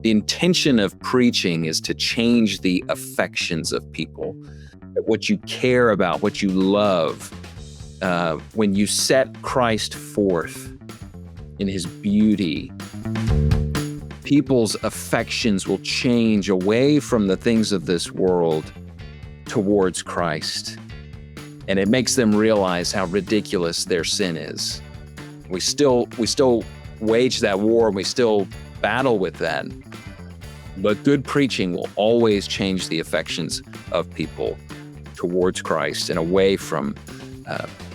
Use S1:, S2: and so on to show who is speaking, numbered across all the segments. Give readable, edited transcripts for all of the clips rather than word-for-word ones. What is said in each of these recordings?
S1: The intention of preaching is to change the affections of people, what you care about, what you love. When you set Christ forth in his beauty, people's affections will change away from the things of this world towards Christ. And it makes them realize how ridiculous their sin is. We still wage that war, and we still battle with that. But good preaching will always change the affections of people towards Christ and away from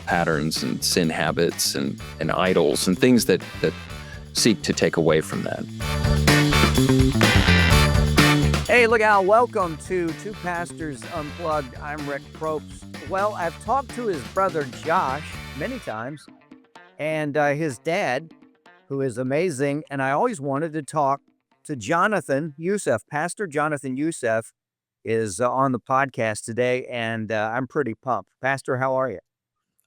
S1: patterns and sin habits and idols and things that seek to take away from that.
S2: Hey, look out. Welcome to Two Pastors Unplugged. I'm Rick Probst. Well, I've talked to his brother Josh many times and his dad, who is amazing. And I always wanted to talk to Jonathan Youssef. Pastor Jonathan Youssef is on the podcast today, and I'm pretty pumped. Pastor, how are you?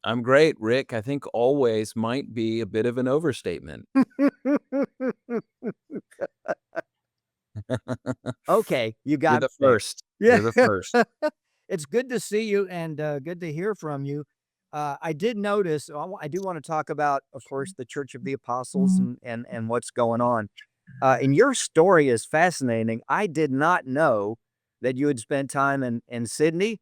S1: I'm great, Rick. I think always might be a bit of an overstatement.
S2: Okay, you
S1: You're
S2: got
S1: the
S2: me there.
S1: first.
S2: Yeah.
S1: You're the first.
S2: It's good to see you and good to hear from you. I did notice, I do want to talk about, of course, the Church of the Apostles and what's going on. And your story is fascinating. I did not know that you had spent time in Sydney.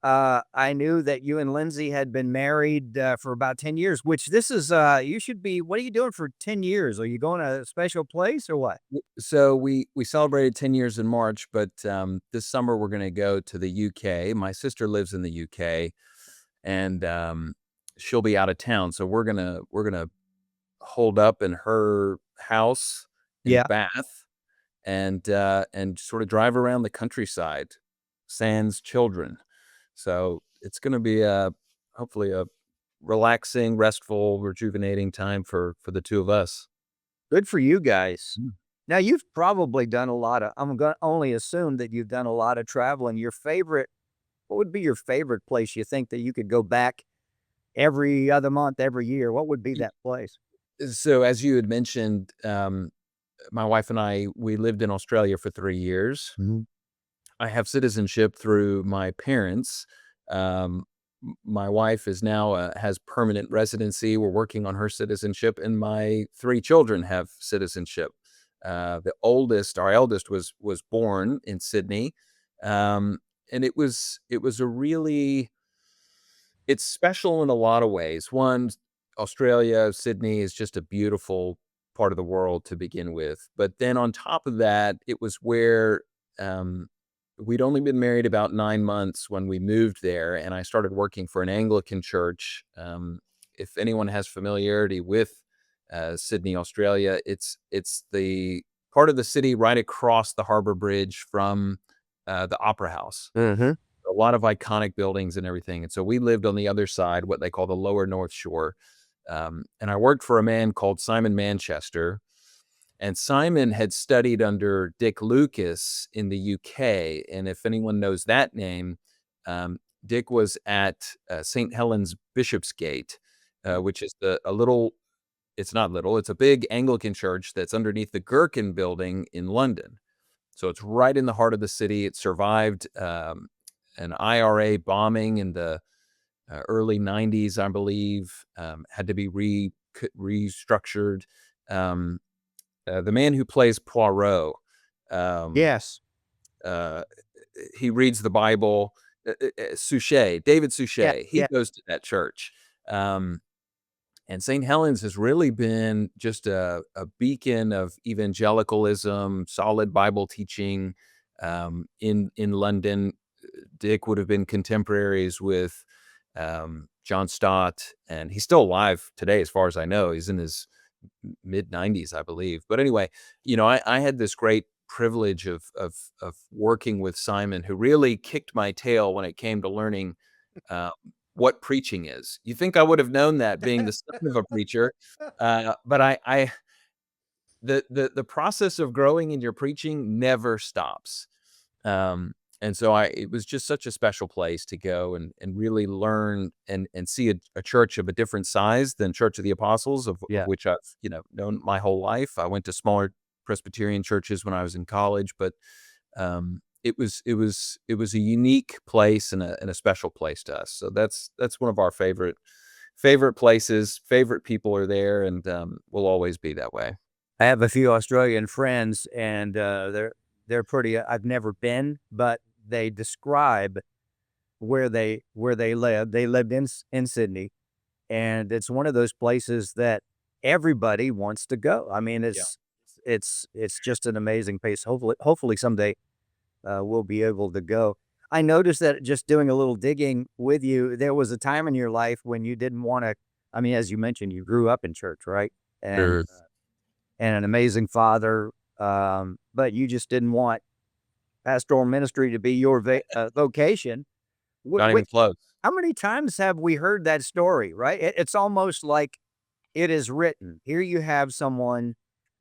S2: I knew that you and Lindsay had been married for about 10 years, which this is, you should be, what are you doing for 10 years? Are you going to a special place or what?
S1: So we celebrated 10 years in March, but this summer we're going to go to the UK. My sister lives in the UK, and she'll be out of town, so we're gonna hold up in her house in
S2: Yeah.
S1: Bath, and sort of drive around the countryside, sans children. So it's going to be hopefully a relaxing, restful, rejuvenating time for the two of us.
S2: Good for you guys.
S1: Mm.
S2: Now, you've probably done a lot of, I'm going to only assume that you've done a lot of traveling. What would be your favorite place you think that you could go back every other month, every year? What would be that place?
S1: So as you had mentioned, my wife and I, we lived in Australia for 3 years.
S2: Mhm.
S1: I have citizenship through my parents. My wife is now has permanent residency. We're working on her citizenship, and my 3 children have citizenship. Our eldest was born in Sydney, and it's special in a lot of ways. One, Australia, Sydney is just a beautiful part of the world to begin with. But then on top of that, it was where we'd only been married about 9 months when we moved there, and I started working for an Anglican church. If anyone has familiarity with Sydney, Australia, it's the part of the city right across the harbor bridge from the Opera House.
S2: Mhm.
S1: A lot of iconic buildings and everything. And so we lived on the other side, what they call the lower North Shore. And I worked for a man called Simon Manchester. And Simon had studied under Dick Lucas in the UK. And if anyone knows that name, Dick was at St. Helens Bishopsgate, which is it's not little, it's a big Anglican church that's underneath the Gherkin building in London. So it's right in the heart of the city. It survived an IRA bombing in the early 90s, I believe, had to be restructured. The man who plays Poirot, um,
S2: Yes.
S1: uh, he reads the Bible. David
S2: Yeah.
S1: Suchet, he
S2: Yeah.
S1: goes to that church. And St. Helens has really been just a beacon of evangelicalism, solid Bible teaching in London. Dick would have been contemporaries with John Stott, and he's still alive today, as far as I know. He's in his mid-90s, I believe. But anyway, I had this great privilege of working with Simon, who really kicked my tail when it came to learning uh, what preaching is. You think I would have known that being the son of a preacher, but the process of growing in your preaching never stops. And so it was just such a special place to go and really learn and see a church of a different size than Church of the Apostles, of
S2: Yeah.
S1: which I've known my whole life. I went to smaller Presbyterian churches when I was in college, but it was a unique place and a special place to us. So that's one of our favorite places. Favorite people are there, and will always be that way.
S2: I have a few Australian friends, and they're pretty. I've never been, but they describe where they live. They lived in Sydney, and it's one of those places that everybody wants to go. I mean,
S1: Yeah.
S2: it's just an amazing place. Hopefully someday we'll be able to go. I noticed that just doing a little digging with you, there was a time in your life when you didn't want to. I mean, as you mentioned, you grew up in church, right? And
S1: Sure.
S2: and an amazing father, but you just didn't want pastoral ministry to be your vocation.
S1: Not even close.
S2: How many times have we heard that story, right? It's almost like it is written. Here you have someone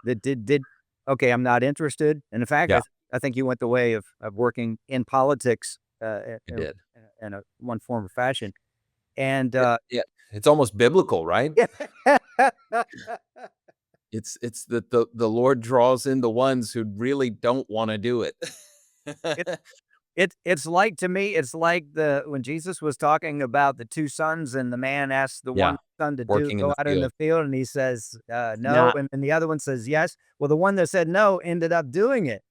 S2: that did okay, I'm not interested. And in fact,
S1: Yeah,
S2: I think you went the way of working in politics
S1: it did.
S2: in a one form or fashion. And
S1: Yeah, it's almost biblical, right?
S2: yeah.
S1: It's that the Lord draws in the ones who really don't wanna do it.
S2: It's like to me, it's like the when Jesus was talking about the 2 sons and the man asked the one
S1: Yeah,
S2: son to
S1: working in
S2: go
S1: the
S2: out in the
S1: field.
S2: field, and he says, "No,"
S1: Nah,
S2: and the other one says, "Yes." Well, the one that said no ended up doing it.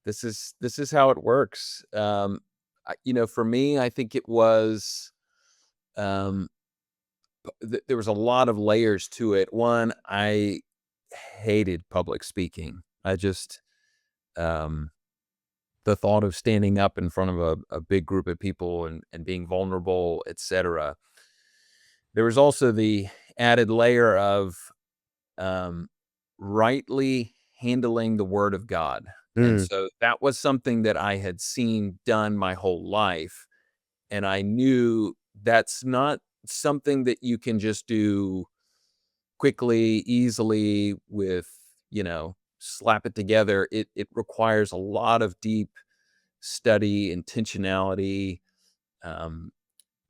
S1: this is how it works. For me, I think it was, um, there was a lot of layers to it. One, I hated public speaking. I just, um the thought of standing up in front of a big group of people and being vulnerable, etc. There was also the added layer of um, rightly handling the word of God. And
S2: Mm,
S1: so that was something that I had seen done my whole life. And I knew that's not something that you can just do quickly, easily with, slap it together. It requires a lot of deep study, intentionality, um,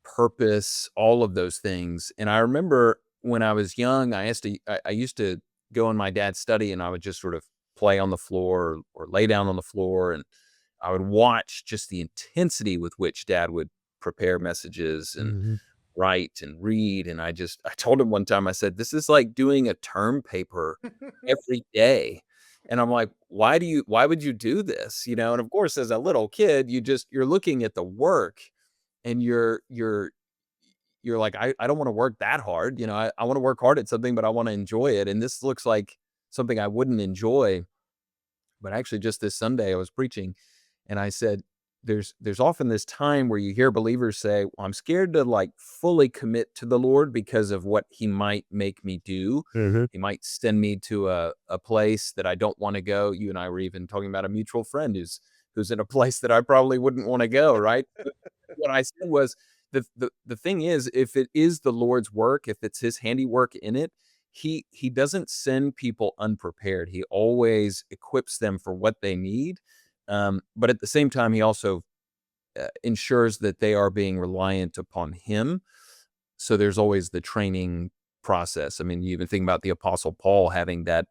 S1: purpose, all of those things. And I remember when I was young, I used to go in my dad's study and I would just sort of play on the floor or lay down on the floor, and I would watch just the intensity with which dad would prepare messages and
S2: mhm.
S1: write and read. And I told him one time, I said, this is like doing a term paper every day. And I'm like, why would you do this? And of course, as a little kid, you're looking at the work and you're like, I don't want to work that hard. I want to work hard at something, but I want to enjoy it. And this looks like something I wouldn't enjoy. But actually, just this Sunday, I was preaching, and I said, "There's often this time where you hear believers say, well, I'm scared to like fully commit to the Lord because of what He might make me do.
S2: Mhm.
S1: He might send me to a place that I don't want to go." You and I were even talking about a mutual friend who's in a place that I probably wouldn't want to go. Right? But what I said was, the thing is, if it is the Lord's work, if it's His handiwork in it, he doesn't send people unprepared. He always equips them for what they need. But at the same time, he also ensures that they are being reliant upon him. So there's always the training process. I mean, you even think about the Apostle Paul having that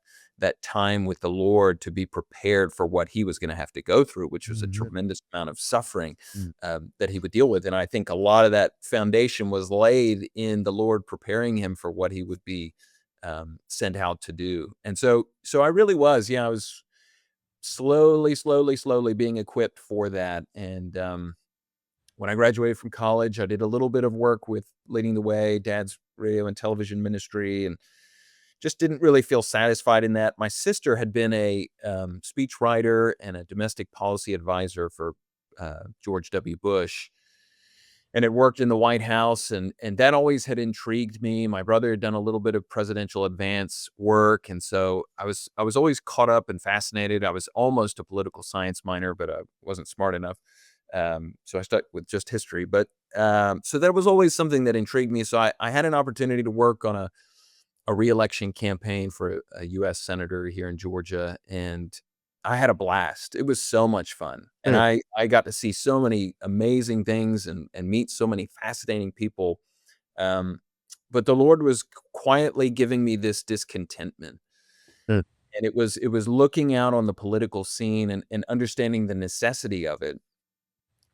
S1: time with the Lord to be prepared for what he was going to have to go through, which was a
S2: Mhm.
S1: tremendous amount of suffering
S2: Mm.
S1: that he would deal with. And I think a lot of that foundation was laid in the Lord preparing him for what he would be sent out to do. And so I really was, I was slowly, slowly, slowly being equipped for that. And when I graduated from college, I did a little bit of work with Leading the Way, Dad's radio and television ministry, and just didn't really feel satisfied in that. My sister had been a speech writer and a domestic policy advisor for George W. Bush, and had worked in the White House, and that always had intrigued me. My brother had done a little bit of presidential advance work, and so I was always caught up and fascinated. I was almost a political science minor, but I wasn't smart enough, so I stuck with just history. But so that was always something that intrigued me. So I had an opportunity to work on a reelection campaign for a U.S. senator here in Georgia, and I had a blast. It was so much fun, and
S2: Mm.
S1: I got to see so many amazing things and meet so many fascinating people. Um, but the Lord was quietly giving me this discontentment,
S2: Mm.
S1: And it was looking out on the political scene and understanding the necessity of it,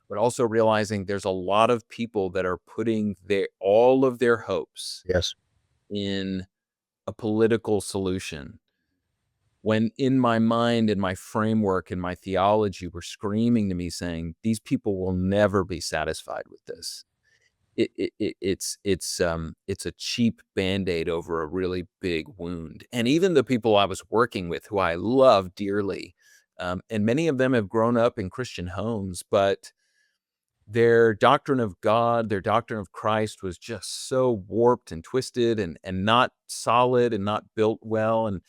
S1: but also realizing there's a lot of people that are putting all of their hopes
S2: Yes.
S1: in a political solution. When in my mind, in my framework, in my theology were screaming to me saying, "These people will never be satisfied with this." It's a cheap Band-Aid over a really big wound. And even the people I was working with, who I love dearly, and many of them have grown up in Christian homes, but their doctrine of God, their doctrine of Christ was just so warped and twisted and not solid and not built well. And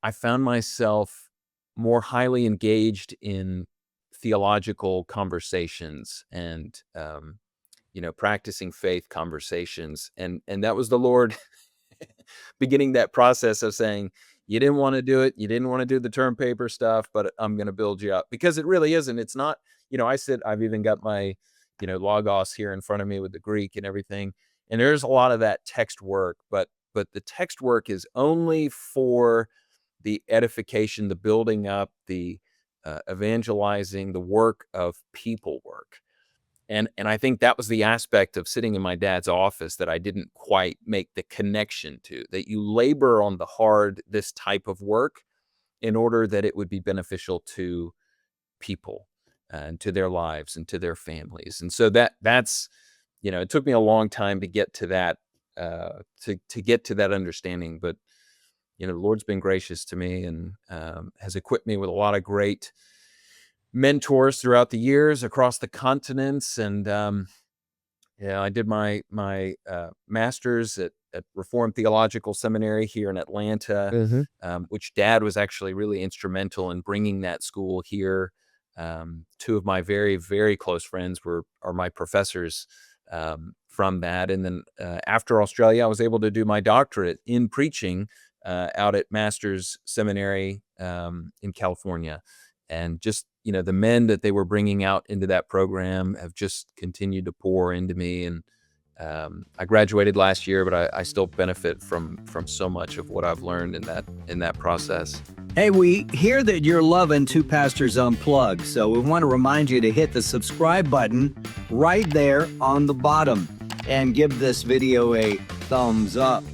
S1: I found myself more highly engaged in theological conversations and practicing faith conversations. And that was the Lord beginning that process of saying, you didn't want to do it. You didn't want to do the term paper stuff, but I'm going to build you up, because it really isn't. It's not, I've even got my, Logos here in front of me with the Greek and everything. And there's a lot of that text work, but the text work is only for the edification, the building up, the evangelizing, the work of people work. And I think that was the aspect of sitting in my dad's office that I didn't quite make the connection to, that you labor on this type of work in order that it would be beneficial to people and to their lives and to their families. And so that's, it took me a long time to get to that, to get to that understanding. But, the Lord's been gracious to me and has equipped me with a lot of great mentors throughout the years across the continents. And I did my master's at Reformed Theological Seminary here in Atlanta, which Dad was actually really instrumental in bringing that school here. Two of my very, very close friends are my professors from that. And then after Australia, I was able to do my doctorate in preaching out at Masters Seminary in California. And just, the men that they were bringing out into that program have just continued to pour into me. And I graduated last year, but I still benefit from so much of what I've learned in that process.
S2: Hey, we hear that you're loving Two Pastors Unplugged, so we want to remind you to hit the subscribe button right there on the bottom and give this video a thumbs up.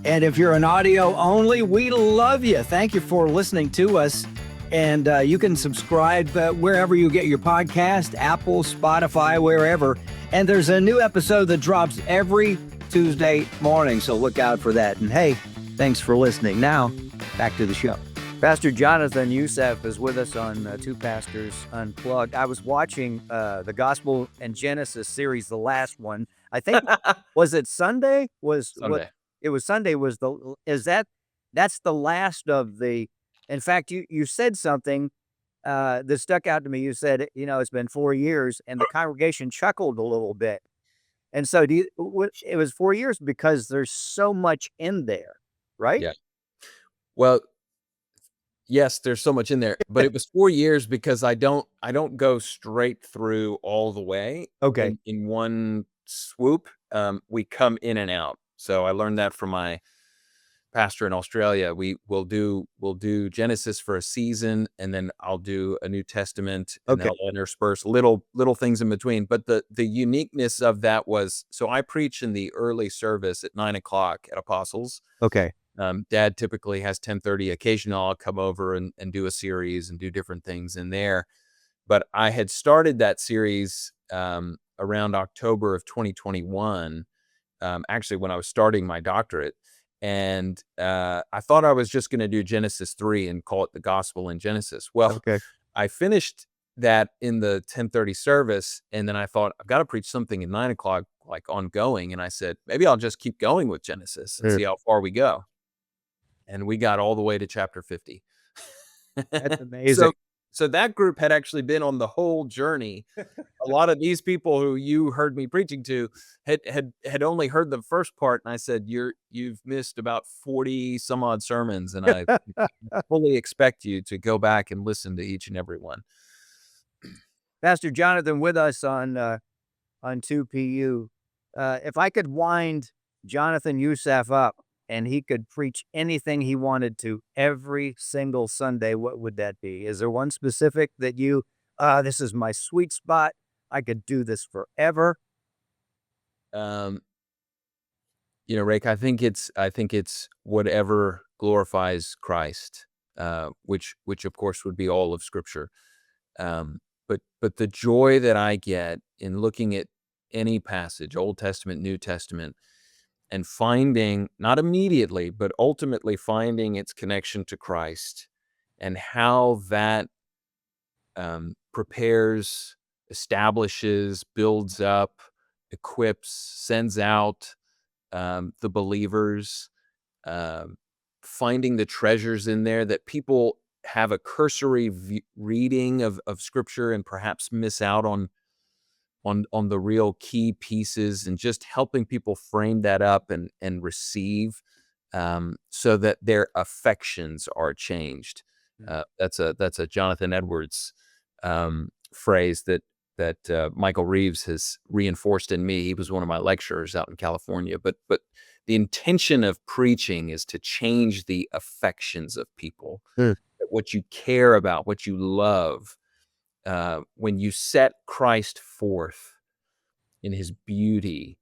S2: And if you're an audio only, we love you. Thank you for listening to us. And you can subscribe wherever you get your podcast, Apple, Spotify, wherever. And there's a new episode that drops every Tuesday morning, so look out for that. And hey, thanks for listening. Now, back to the show. Pastor Jonathan Youssef is with us on Two Pastors Unplugged. I was watching the Gospel and Genesis series, the last one. I think, was it Sunday?
S1: Sunday.
S2: It was Sunday. That's the last of the... In fact, you said something that stuck out to me. You said, it's been 4 years, and the congregation chuckled a little bit. And so it was 4 years because there's so much in there, right?
S1: Yeah. Well, yes, there's so much in there, but it was 4 years because I don't go straight through all the way.
S2: Okay.
S1: In one swoop. We come in and out. So I learned that from my pastor in Australia. We'll do Genesis for a season, and then I'll do a New Testament, and
S2: Okay.
S1: I'll intersperse little things in between. But the uniqueness of that was, so I preach in the early service at 9:00 at Apostles.
S2: Okay.
S1: Dad typically has 10:30. Occasionally I'll come over and do a series and do different things in there. But I had started that series around October of 2021, actually when I was starting my doctorate. And I thought I was just going to do Genesis 3 and call it the Gospel in Genesis. Well,
S2: Okay.
S1: I finished that in the 10:30 service, and then I thought, I've got to preach something at 9:00, like ongoing. And I said, maybe I'll just keep going with Genesis and see how far we go. And we got all the way to chapter 50.
S2: That's amazing.
S1: So that group had actually been on the whole journey. A lot of these people who you heard me preaching to had only heard the first part, and I said, you've missed about 40 some odd sermons, and I fully expect you to go back and listen to each and every one.
S2: Pastor Jonathan with us on 2PU. If I could wind Jonathan Youssef up, and he could preach anything he wanted to every single Sunday, what would that be? Is there one specific that this is my sweet spot. I could do this forever.
S1: Um, Rick, I think it's whatever glorifies Christ, which of course would be all of Scripture. But the joy that I get in looking at any passage, Old Testament, New Testament, and finding, not immediately, but ultimately finding its connection to Christ and how that prepares, establishes, builds up, equips, sends out the believers, um, finding the treasures in there that people have a cursory reading of Scripture and perhaps miss out on the real key pieces, and just helping people frame that up and receive, so that their affections are changed. That's a Jonathan Edwards phrase that Michael Reeves has reinforced in me. He was one of my lecturers out in California. But the intention of preaching is to change the affections of people,
S2: Mm.
S1: what you care about, what you love. When you set Christ forth in his beauty,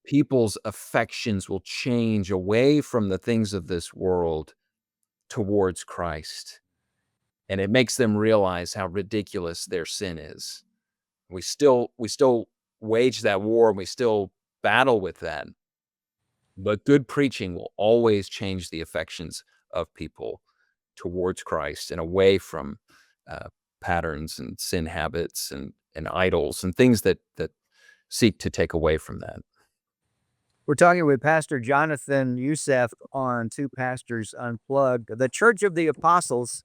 S1: people's affections will change away from the things of this world towards Christ. And it makes them realize how ridiculous their sin is. We still wage that war, and we still battle with that. But good preaching will always change the affections of people towards Christ and away from uh, patterns and sin habits and idols and things that seek to take away from that.
S2: We're talking with Pastor Jonathan Youssef on Two Pastors Unplugged, the Church of the Apostles.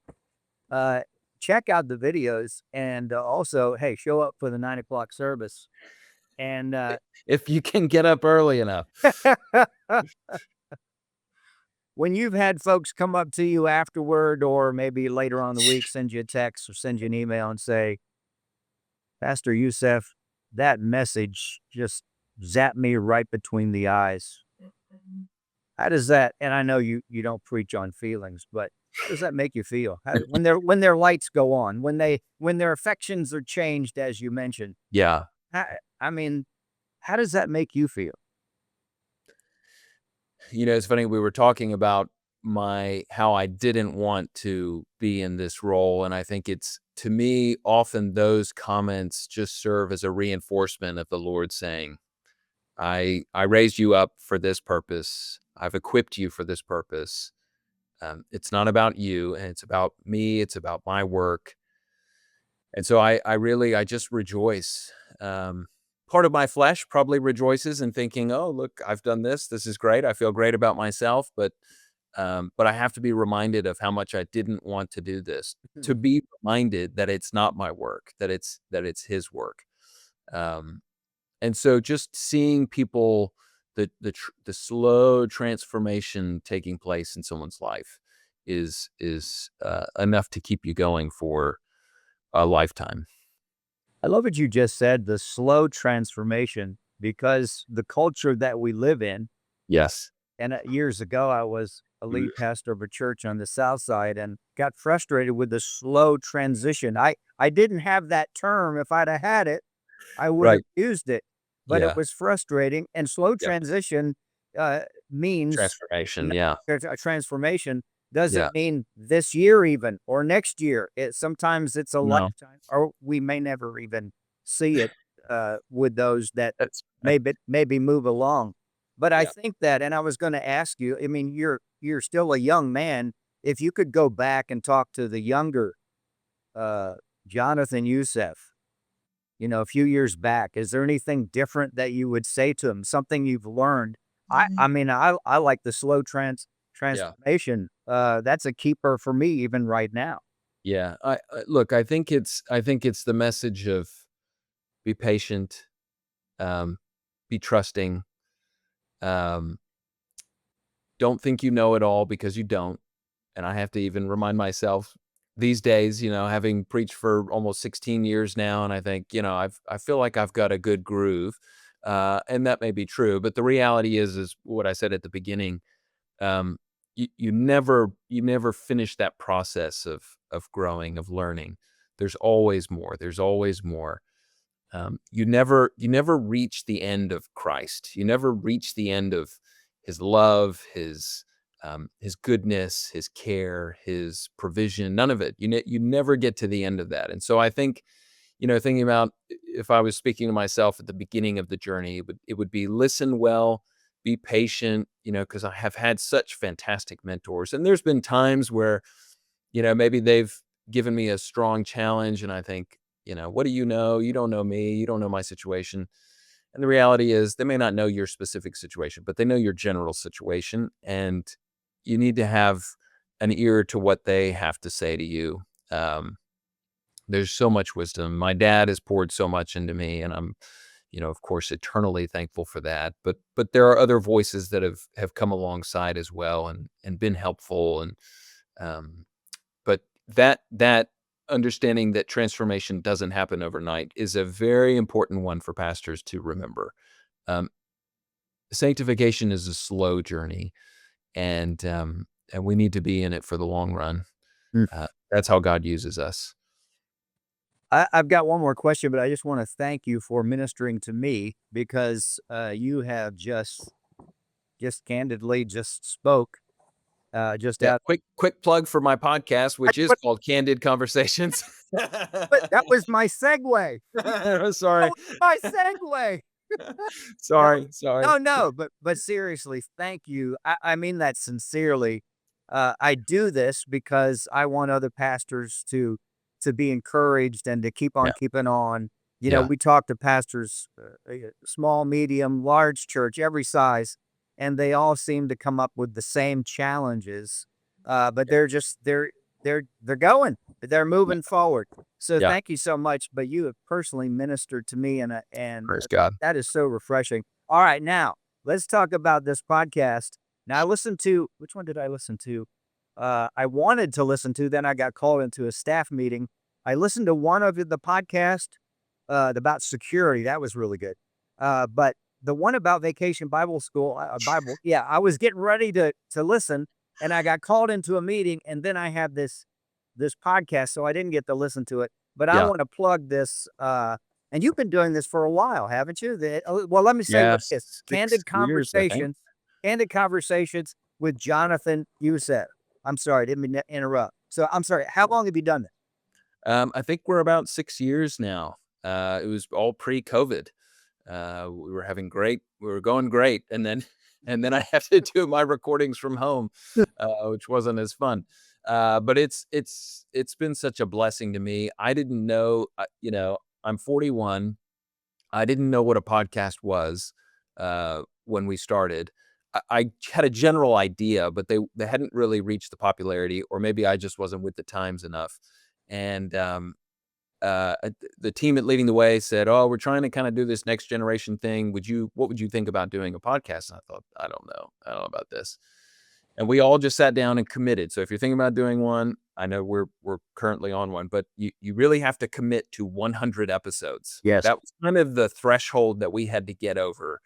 S2: Uh, Check out the videos, and also, hey, show up for the 9 o'clock service. And
S1: If you can get up early enough.
S2: when you've had folks come up to you afterward, or maybe later on in the week, send you a text or send you an email and say, Pastor Youssef, that message just zapped me right between the eyes. How does that, and I know you don't preach on feelings, but how does that make you feel? When their lights go on, when their affections are changed, as you mentioned,
S1: Yeah.
S2: I mean, how does that make you feel?
S1: It's funny, we were talking about how I didn't want to be in this role, and I think it's, to me, often those comments just serve as a reinforcement of the Lord saying, I raised you up for this purpose. I've equipped you for this purpose. It's not about you, and it's about me. It's about my work. And so I just rejoice. Part of my flesh probably rejoices in thinking, oh, look, I've done this. This is great. I feel great about myself. But I have to be reminded of how much I didn't want to do this, to be reminded that it's not my work, that it's his work. And so just seeing people, the slow transformation taking place in someone's life is enough to keep you going for a lifetime.
S2: I love what you just said, the slow transformation, because the culture that we live in,
S1: Yes.
S2: and years ago, I was a lead pastor of a church on the South Side and got frustrated with the slow transition. I didn't have that term. If I'd have had it, I would have
S1: Right.
S2: used it, but it
S1: Yeah.
S2: was frustrating. And slow
S1: Yep.
S2: transition means
S1: Transformation.
S2: not
S1: Yeah.
S2: a transformation
S1: Yeah.
S2: doesn't mean this year even or next year. Sometimes it's a
S1: No.
S2: lifetime, or we may never even see it with those that
S1: That's
S2: maybe move along. But I
S1: yeah.
S2: think that, and I was going to ask you. I mean, you're still a young man. If you could go back and talk to the younger uh, Jonathan Youssef, a few years back, is there anything different that you would say to him? Something you've learned? I mean, I like the slow
S1: Yeah.
S2: transformation. That's a keeper for me even right now.
S1: Yeah. Look, I think it's the message of be patient, um, be trusting, um, don't think you know it all, because you don't. And I have to even remind myself these days, having preached for almost 16 years now, and I think, I feel like I've got a good groove. And that may be true, but the reality is what I said at the beginning. Um, you never finish that process of growing, of learning. There's always more. There's always more. You never reach the end of Christ. You never reach the end of His love, His goodness, His care, His provision. None of it. You never get to the end of that. And so I think, thinking about if I was speaking to myself at the beginning of the journey, it would be listen well, be patient, because I have had such fantastic mentors. And there's been times where, maybe they've given me a strong challenge and I think, what do you know? You don't know me. You don't know my situation. And the reality is they may not know your specific situation, but they know your general situation. And you need to have an ear to what they have to say to you. Um, there's so much wisdom. My dad has poured so much into me, and I'm, of course, eternally thankful for that. But there are other voices that have come alongside as well and been helpful. And um, but that understanding that transformation doesn't happen overnight is a very important one for pastors to remember. Um, Sanctification is a slow journey, and we need to be in it for the long run.
S2: Mm.
S1: That's how God uses us.
S2: I've got one more question, but I just want to thank you for ministering to me because you have just candidly just spoke just
S1: Yeah,
S2: out.
S1: quick plug for my podcast, which is
S2: But,
S1: called Candid Conversations.
S2: but that was my segue. That
S1: Sorry.
S2: was my segue. No,
S1: Sorry.
S2: no, but seriously, thank you. I mean that sincerely. I do this because I want other pastors to be encouraged and to keep on
S1: Yeah,
S2: keeping on.
S1: yeah,
S2: We talk to pastors, small, medium, large church, every size, and they all seem to come up with the same challenges. But they're going, they're
S1: yeah,
S2: moving forward. So
S1: yeah.
S2: thank you so much. But you have personally ministered to me, and
S1: Praise God.
S2: that is so refreshing. All right, now let's talk about this podcast. Now I listened to which one did I listen to? I wanted to listen to, then I got called into a staff meeting. I listened to one of the podcast about security. That was really good. But the one about Vacation Bible School, Bible, yeah, I was getting ready to listen, and I got called into a meeting, and then I had this podcast, so I didn't get to listen to it. But I
S1: Yeah.
S2: want to plug this. And you've been doing this for a while, haven't you? Well, let me say what it is.
S1: Yes, 6
S2: Candid
S1: years, I think.
S2: Conversations, Candid Conversations with Jonathan Youssef. I'm sorry, I didn't mean to interrupt. So I'm sorry. How long have you done that?
S1: I think we're about 6 years now. It was all pre-COVID. We were going great, and then and then I have to do my recordings from home, which wasn't as fun. But it's been such a blessing to me. I didn't know, I'm 41. I didn't know what a podcast was when we started. I had a general idea, but they hadn't really reached the popularity, or maybe I just wasn't with the times enough. And the team at Leading the Way said, "Oh, we're trying to kind of do this next generation thing. What would you think about doing a podcast?" And I thought, I don't know about this. And we all just sat down and committed. So if you're thinking about doing one, I know we're currently on one, but you really have to commit to 100 episodes.
S2: Yes.
S1: That was kind of the threshold that we had to get over.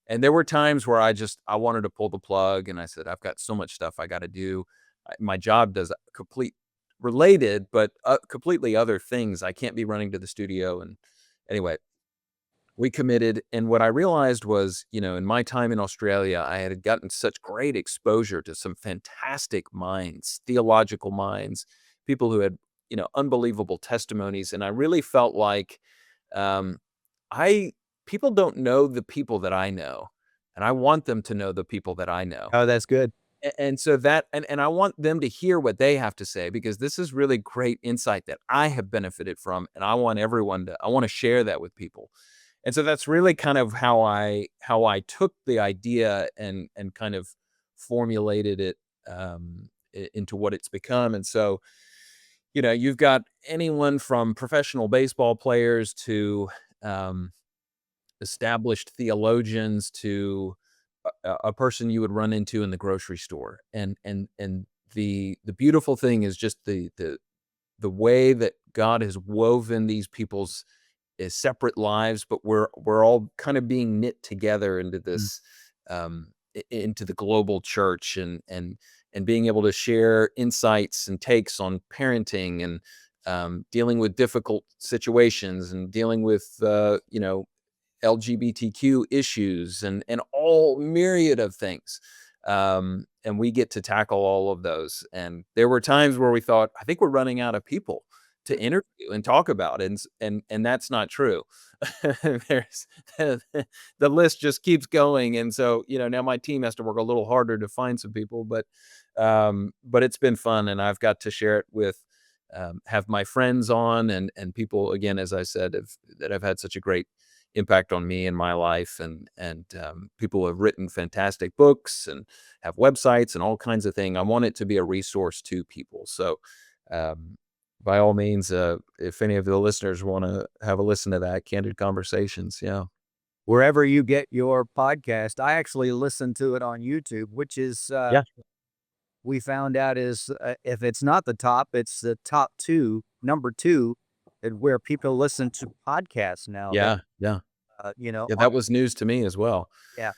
S1: And there were times where I wanted to pull the plug, and I said, I've got so much stuff I got to do. My job does complete related, but completely other things. I can't be running to the studio. And anyway, we committed. And what I realized was, in my time in Australia, I had gotten such great exposure to some fantastic minds, theological minds, people who had, unbelievable testimonies. And I really felt like um, I people don't know the people that I know, and I want them to know the people that I know.
S2: Oh, that's good.
S1: And so and I want them to hear what they have to say, because this is really great insight that I have benefited from, and I want to share that with people. And so that's really kind of how I took the idea and kind of formulated it into what it's become. And so, you've got anyone from professional baseball players to um, established theologians to a person you would run into in the grocery store. And the beautiful thing is just the way that God has woven these people's separate lives, but we're all kind of being knit together into
S2: Mm.
S1: this into the global church, and being able to share insights and takes on parenting, and dealing with difficult situations, and dealing with LGBTQ issues, and all myriad of things. And we get to tackle all of those. And there were times where we thought, I think we're running out of people to interview and talk about, and that's not true. There's the list just keeps going, and so now my team has to work a little harder to find some people, but it's been fun, and I've got to share it with have my friends on, and people, again, as I said, that have had such a great impact on me in my life, and people who have written fantastic books and have websites and all kinds of things. I want it to be a resource to people. So by all means, if any of the listeners want to have a listen to that, Candid Conversations. Yeah.
S2: Wherever you get your podcast, I actually listen to it on YouTube, which is
S1: Yeah.
S2: we found out is if it's not the top, it's the top two, number two, where people listen to podcasts now.
S1: Yeah. Yeah.
S2: Yeah,
S1: That was news to me as well.
S2: yeah,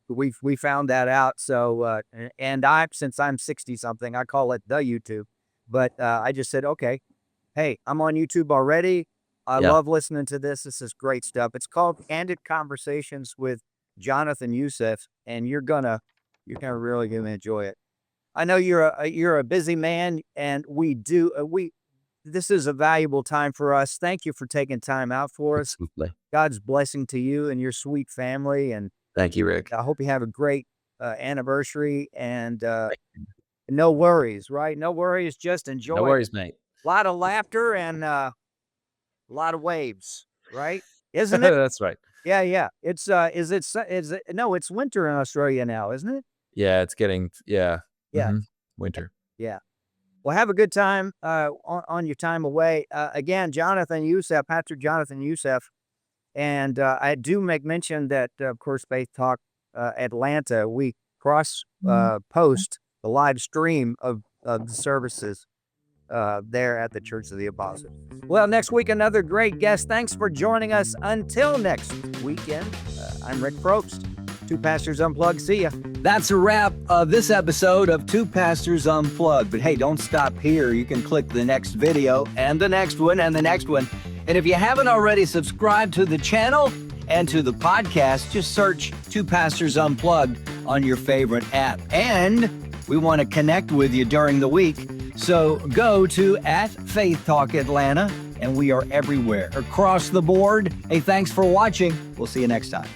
S2: we found that out. So and since I'm 60 something, I call it the YouTube. But I just said, okay, hey, I'm on YouTube already. I
S1: Yeah.
S2: love listening to this. This is great stuff. It's called Candid Conversations with Jonathan Youssef, and you're gonna really gonna enjoy it. I know you're a busy man, and this is a valuable time for us. Thank you for taking time out for us.
S1: Absolutely.
S2: God's blessing to you and your sweet family, and
S1: Thank you, Rick.
S2: I hope you have a great anniversary, and no worries, right? No worries, just enjoy
S1: No
S2: it.
S1: worries, mate.
S2: A lot of laughter and a lot of waves, right? Isn't it?
S1: That's right.
S2: Yeah, yeah. It's no, it's winter in Australia now, isn't it?
S1: Yeah, it's getting
S2: Yeah,
S1: winter.
S2: yeah. Well, have a good time on your time away. Again, Jonathan Youssef, Pastor Jonathan Youssef, and I do make mention that, of course, Faith Talk Atlanta, we cross post the live stream of the services there at the Church of the Apostles. Well, next week, another great guest. Thanks for joining us. Until next weekend, I'm Rick Probst. Two Pastors Unplugged. See ya. That's a wrap of this episode of Two Pastors Unplugged. But hey, don't stop here. You can click the next video and the next one and the next one. And if you haven't already subscribed to the channel and to the podcast, just search Two Pastors Unplugged on your favorite app. And we want to connect with you during the week. So go to @FaithTalk Atlanta, and we are everywhere across the board. Hey, thanks for watching. We'll see you next time.